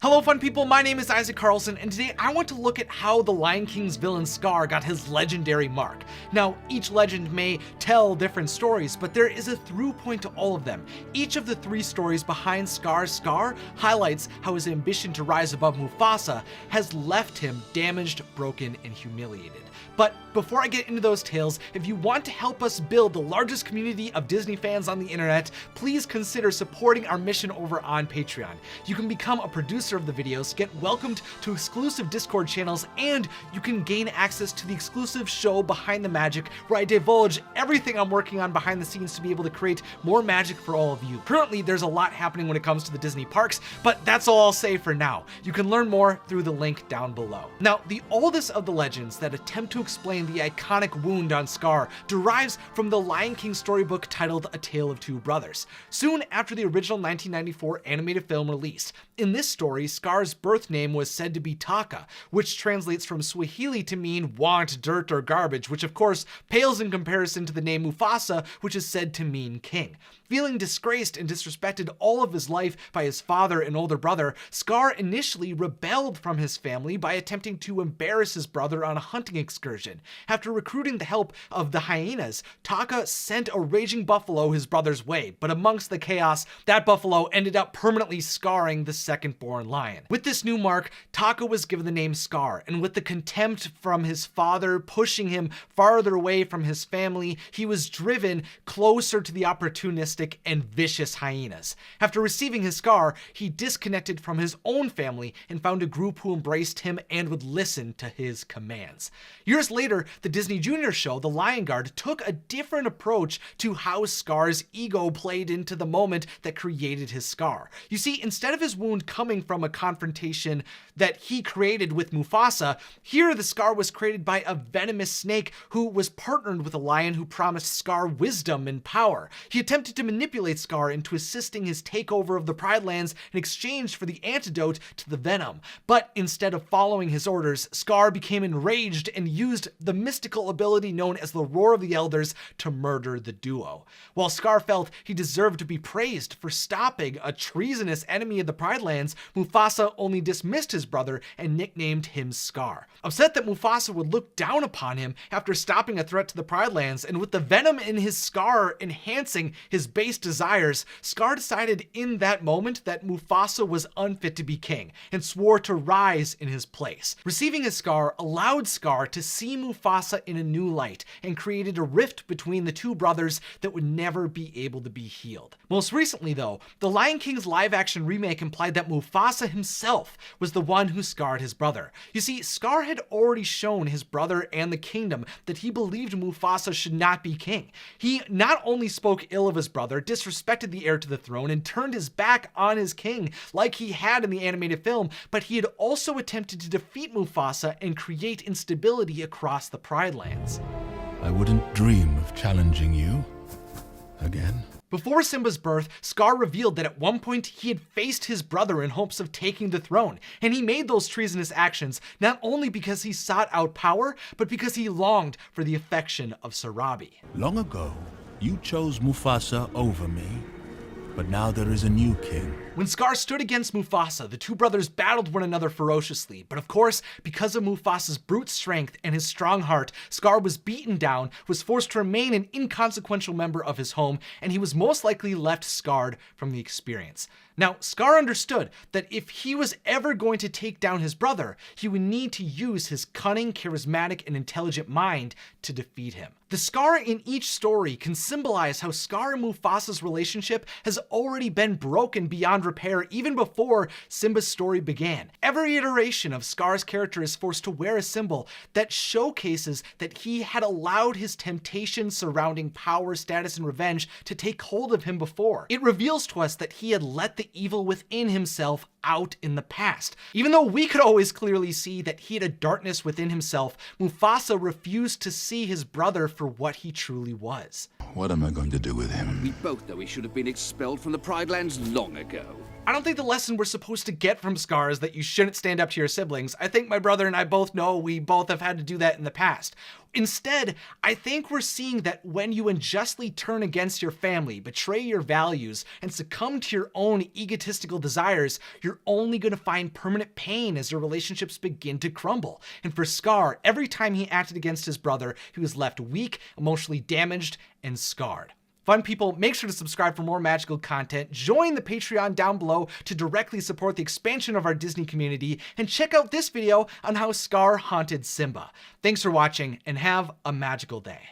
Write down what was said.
Hello fun people, my name is Isaac Carlson, and today I want to look at how the Lion King's villain Scar got his legendary mark. Now, each legend may tell different stories, but there is a through point to all of them. Each of the three stories behind Scar's scar highlights how his ambition to rise above Mufasa has left him damaged, broken, and humiliated. But before I get into those tales, if you want to help us build the largest community of Disney fans on the internet, please consider supporting our mission over on Patreon. You can become a producer of the videos, get welcomed to exclusive Discord channels, and you can gain access to the exclusive show Behind the Magic, where I divulge everything I'm working on behind the scenes to be able to create more magic for all of you. Currently, there's a lot happening when it comes to the Disney parks, but that's all I'll say for now. You can learn more through the link down below. Now, the oldest of the legends that attempt to explain the iconic wound on Scar derives from the Lion King storybook titled A Tale of Two Brothers, soon after the original 1994 animated film released. In this story, Scar's birth name was said to be Taka, which translates from Swahili to mean want, dirt, or garbage, which of course pales in comparison to the name Mufasa, which is said to mean king. Feeling disgraced and disrespected all of his life by his father and older brother, Scar initially rebelled from his family by attempting to embarrass his brother on a hunting excursion. After recruiting the help of the hyenas, Taka sent a raging buffalo his brother's way, but amongst the chaos, that buffalo ended up permanently scarring the second-born lion. With this new mark, Taka was given the name Scar, and with the contempt from his father pushing him farther away from his family, he was driven closer to the opportunistic and vicious hyenas. After receiving his scar, he disconnected from his own family and found a group who embraced him and would listen to his commands. Years later, the Disney Junior show, The Lion Guard, took a different approach to how Scar's ego played into the moment that created his scar. You see, instead of his wound coming from a confrontation that he created with Mufasa, here the scar was created by a venomous snake who was partnered with a lion who promised Scar wisdom and power. He attempted to manipulate Scar into assisting his takeover of the Pride Lands in exchange for the antidote to the venom. But instead of following his orders, Scar became enraged and used the mystical ability known as the Roar of the Elders to murder the duo. While Scar felt he deserved to be praised for stopping a treasonous enemy of the Pride Lands, Mufasa only dismissed his brother and nicknamed him Scar. Upset that Mufasa would look down upon him after stopping a threat to the Pride Lands, and with the venom in his scar enhancing his base desires, Scar decided in that moment that Mufasa was unfit to be king and swore to rise in his place. Receiving his scar allowed Scar to see Mufasa in a new light and created a rift between the two brothers that would never be able to be healed. Most recently though, the Lion King's live-action remake implied that Mufasa himself was the one who scarred his brother. You see, Scar had already shown his brother and the kingdom that he believed Mufasa should not be king. He not only spoke ill of his brother, disrespected the heir to the throne, and turned his back on his king like he had in the animated film, but he had also attempted to defeat Mufasa and create instability across the Pride Lands. I wouldn't dream of challenging you again. Before Simba's birth, Scar revealed that at one point he had faced his brother in hopes of taking the throne, and he made those treasonous actions not only because he sought out power, but because he longed for the affection of Sarabi. Long ago, you chose Mufasa over me, but now there is a new king. When Scar stood against Mufasa, the two brothers battled one another ferociously, but of course, because of Mufasa's brute strength and his strong heart, Scar was beaten down, was forced to remain an inconsequential member of his home, and he was most likely left scarred from the experience. Now, Scar understood that if he was ever going to take down his brother, he would need to use his cunning, charismatic, and intelligent mind to defeat him. The scar in each story can symbolize how Scar and Mufasa's relationship has already been broken beyond repair even before Simba's story began. Every iteration of Scar's character is forced to wear a symbol that showcases that he had allowed his temptations surrounding power, status, and revenge to take hold of him before. It reveals to us that he had let the evil within himself out in the past. Even though we could always clearly see that he had a darkness within himself, Mufasa refused to see his brother for what he truly was. What am I going to do with him? We both know he should have been expelled from the Pride Lands long ago. I don't think the lesson we're supposed to get from Scar is that you shouldn't stand up to your siblings. I think my brother and I both know we both have had to do that in the past. Instead, I think we're seeing that when you unjustly turn against your family, betray your values, and succumb to your own egotistical desires, you're only going to find permanent pain as your relationships begin to crumble. And for Scar, every time he acted against his brother, he was left weak, emotionally damaged, and scarred. Fun people, make sure to subscribe for more magical content, join the Patreon down below to directly support the expansion of our Disney community, and check out this video on how Scar haunted Simba. Thanks for watching, and have a magical day.